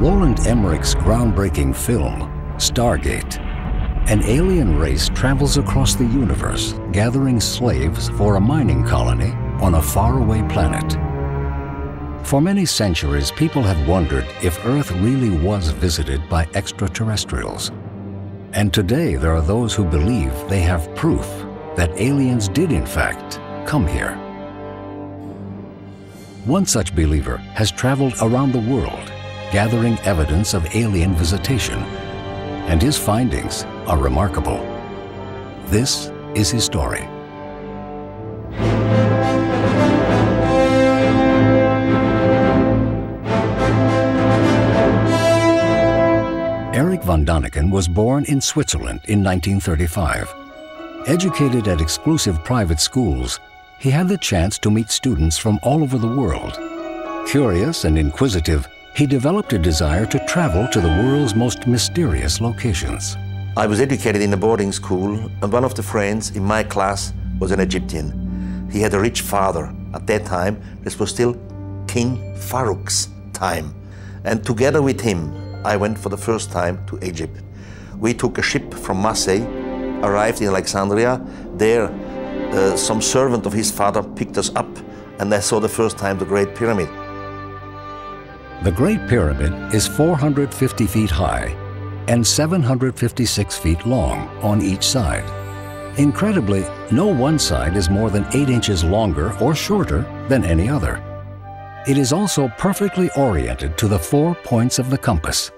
Roland Emmerich's groundbreaking film, Stargate, an alien race travels across the universe, gathering slaves for a mining colony on a faraway planet. For many centuries, people have wondered if Earth really was visited by extraterrestrials. And today, there are those who believe they have proof that aliens did in fact come here. One such believer has traveled around the world, gathering evidence of alien visitation, and his findings are remarkable. This is his story. Erich von Däniken was born in Switzerland in 1935. Educated at exclusive private schools, he had the chance to meet students from all over the world. Curious and inquisitive, he developed a desire to travel to the world's most mysterious locations. I was educated in a boarding school, and one of the friends in my class was an Egyptian. He had a rich father. At that time, this was still King Farouk's time. And together with him, I went for the first time to Egypt. We took a ship from Marseille, arrived in Alexandria. There, some servant of his father picked us up, and I saw the first time the Great Pyramid. The Great Pyramid is 450 feet high and 756 feet long on each side. Incredibly, no one side is more than 8 inches longer or shorter than any other. It is also perfectly oriented to the 4 points of the compass.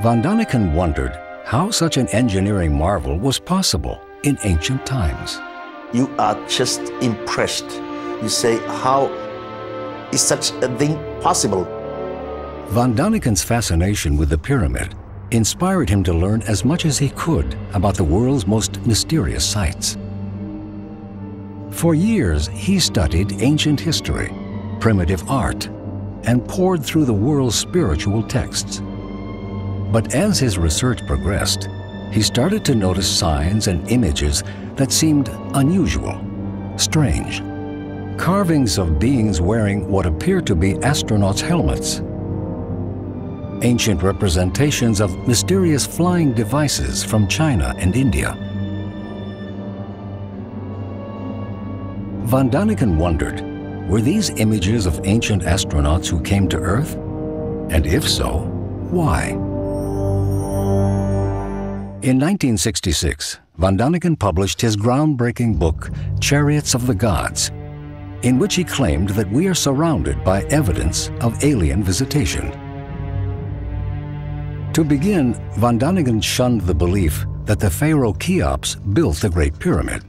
Von Däniken wondered how such an engineering marvel was possible in ancient times. You are just impressed. You say, how is such a thing possible? Von Däniken's fascination with the pyramid inspired him to learn as much as he could about the world's most mysterious sites. For years, he studied ancient history, primitive art, and pored through the world's spiritual texts. But as his research progressed, he started to notice signs and images that seemed unusual, strange. Carvings of beings wearing what appeared to be astronauts' helmets. Ancient representations of mysterious flying devices from China and India. Von Däniken wondered, were these images of ancient astronauts who came to Earth? And if so, why? In 1966, von Däniken published his groundbreaking book, Chariots of the Gods, in which he claimed that we are surrounded by evidence of alien visitation. To begin, von Däniken shunned the belief that the pharaoh Cheops built the Great Pyramid.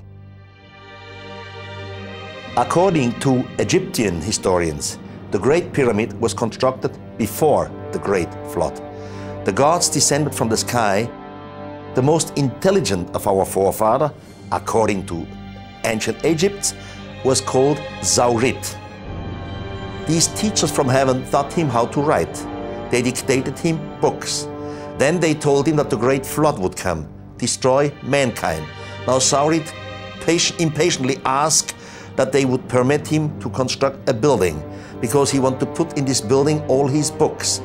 According to Egyptian historians, the Great Pyramid was constructed before the Great Flood. The gods descended from the sky. The most intelligent of our forefathers, according to ancient Egypt, was called Chariot. These teachers from heaven taught him how to write. They dictated him books. Then they told him that the Great Flood would come, destroy mankind. Now Chariot impatiently asked that they would permit him to construct a building, because he wanted to put in this building all his books.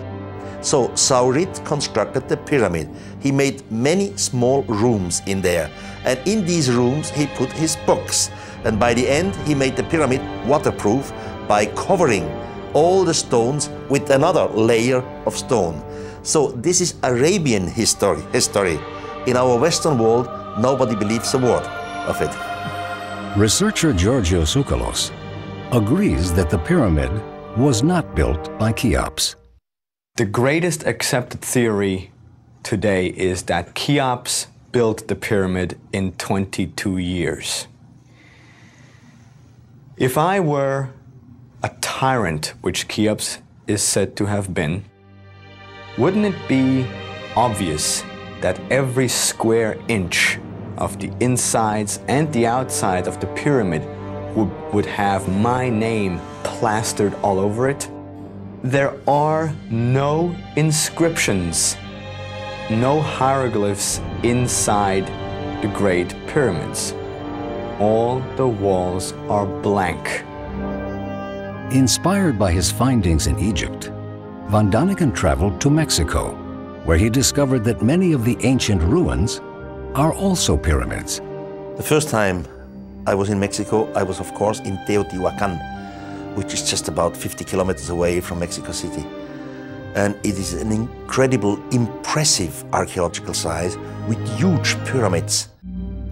So Chariot constructed the pyramid. He made many small rooms in there, and in these rooms he put his books. And by the end he made the pyramid waterproof by covering all the stones with another layer of stone. So this is Arabian history. In our Western world, nobody believes a word of it. Researcher Georgios Soukalos agrees that the pyramid was not built by Cheops. The greatest accepted theory today is that Cheops built the pyramid in 22 years. If I were a tyrant, which Cheops is said to have been, wouldn't it be obvious that every square inch of the insides and the outside of the pyramid would have my name plastered all over it? There are no inscriptions, no hieroglyphs inside the Great Pyramids. All the walls are blank. Inspired by his findings in Egypt, Von Daniken traveled to Mexico, where he discovered that many of the ancient ruins are also pyramids. The first time I was in Mexico, I was of course in Teotihuacan, which is just about 50 kilometers away from Mexico City. And it is an incredible, impressive archaeological site with huge pyramids.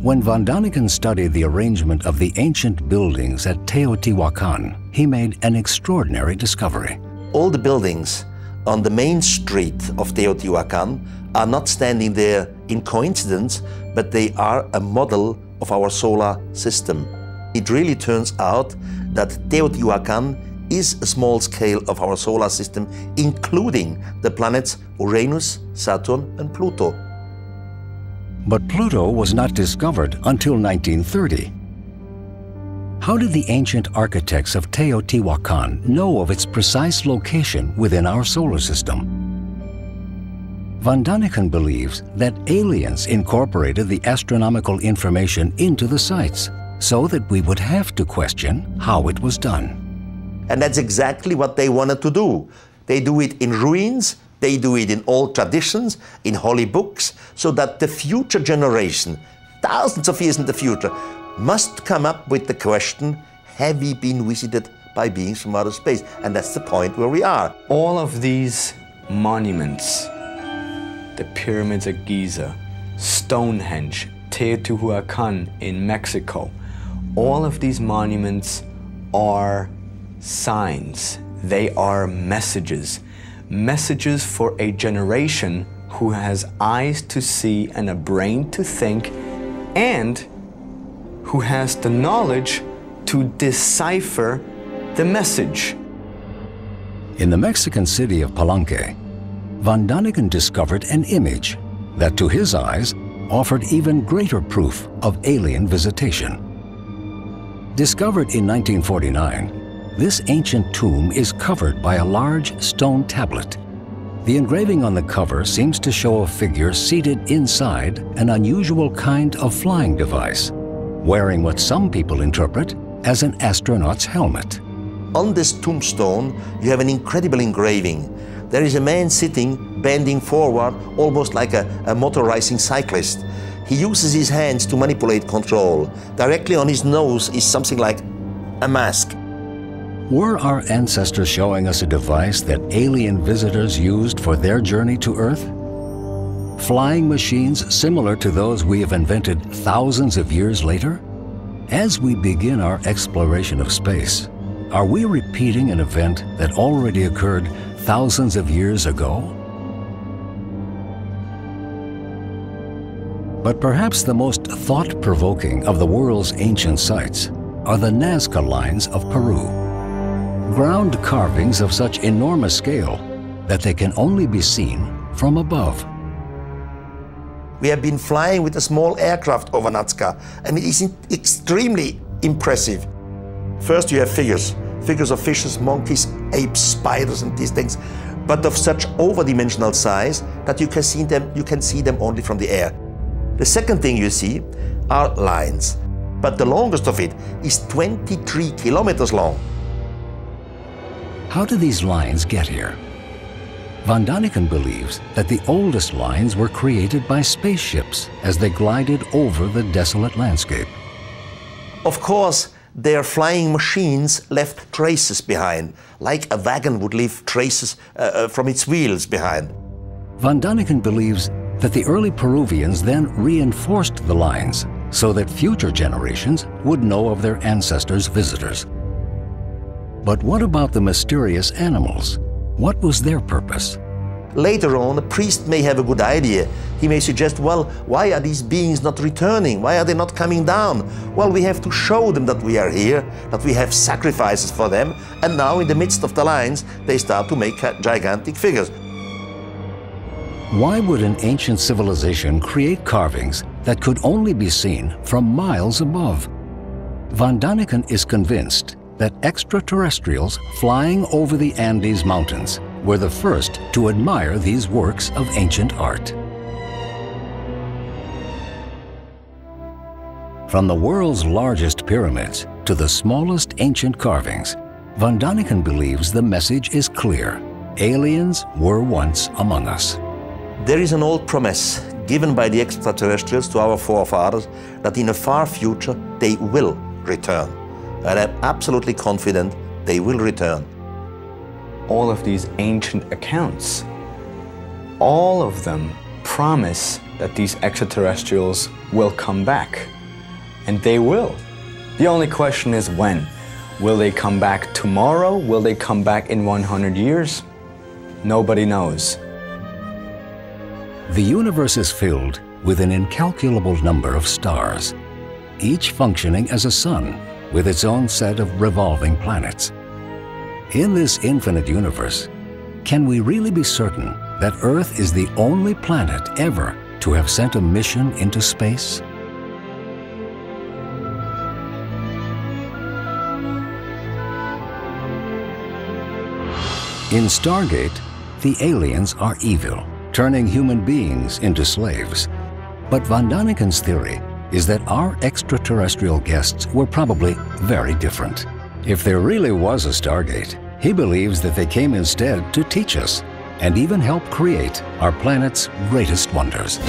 When Von Daniken studied the arrangement of the ancient buildings at Teotihuacan, he made an extraordinary discovery. All the buildings on the main street of Teotihuacan are not standing there in coincidence, but they are a model of our solar system. It really turns out that Teotihuacan is a small scale of our solar system, including the planets Uranus, Saturn, and Pluto. But Pluto was not discovered until 1930. How did the ancient architects of Teotihuacan know of its precise location within our solar system? Von Daniken believes that aliens incorporated the astronomical information into the sites so that we would have to question how it was done. And that's exactly what they wanted to do. They do it in ruins, they do it in old traditions, in holy books, so that the future generation, thousands of years in the future, must come up with the question, have we been visited by beings from outer space? And that's the point where we are. All of these monuments, the pyramids of Giza, Stonehenge, Teotihuacan in Mexico, all of these monuments are signs. They are messages. Messages for a generation who has eyes to see and a brain to think, and who has the knowledge to decipher the message. In the Mexican city of Palenque, Von Daniken discovered an image that, to his eyes, offered even greater proof of alien visitation. Discovered in 1949, this ancient tomb is covered by a large stone tablet. The engraving on the cover seems to show a figure seated inside an unusual kind of flying device, wearing what some people interpret as an astronaut's helmet. On this tombstone, you have an incredible engraving. There is a man sitting, bending forward, almost like a motor racing cyclist. He uses his hands to manipulate control. Directly on his nose is something like a mask. Were our ancestors showing us a device that alien visitors used for their journey to Earth? Flying machines similar to those we have invented thousands of years later? As we begin our exploration of space, are we repeating an event that already occurred thousands of years ago? But perhaps the most thought-provoking of the world's ancient sites are the Nazca lines of Peru. Ground carvings of such enormous scale that they can only be seen from above. We have been flying with a small aircraft over Nazca, and it is extremely impressive. First you have figures of fishes, monkeys, apes, spiders, and these things, but of such overdimensional size that you can see them only from the air. The second thing you see are lines, but the longest of it is 23 kilometers long. How do these lines get here? Von Daniken believes that the oldest lines were created by spaceships as they glided over the desolate landscape. Of course, their flying machines left traces behind, like a wagon would leave traces from its wheels behind. Von Daniken believes that the early Peruvians then reinforced the lines so that future generations would know of their ancestors' visitors. But what about the mysterious animals? What was their purpose? Later on, a priest may have a good idea. He may suggest, well, why are these beings not returning? Why are they not coming down? Well, we have to show them that we are here, that we have sacrifices for them, and now in the midst of the lines, they start to make gigantic figures. Why would an ancient civilization create carvings that could only be seen from miles above? Von Daniken is convinced that extraterrestrials flying over the Andes Mountains were the first to admire these works of ancient art. From the world's largest pyramids to the smallest ancient carvings, Von Daniken believes the message is clear. aliens were once among us. There is an old promise given by the extraterrestrials to our forefathers that in the far future they will return. And I'm absolutely confident they will return. All of these ancient accounts, all of them promise that these extraterrestrials will come back. And they will. The only question is when. Will they come back tomorrow? Will they come back in 100 years? Nobody knows. The universe is filled with an incalculable number of stars, each functioning as a sun with its own set of revolving planets. In this infinite universe, can we really be certain that Earth is the only planet ever to have sent a mission into space? In Stargate, the aliens are evil, turning human beings into slaves. But von Daniken's theory is that our extraterrestrial guests were probably very different. If there really was a Stargate, he believes that they came instead to teach us and even help create our planet's greatest wonders.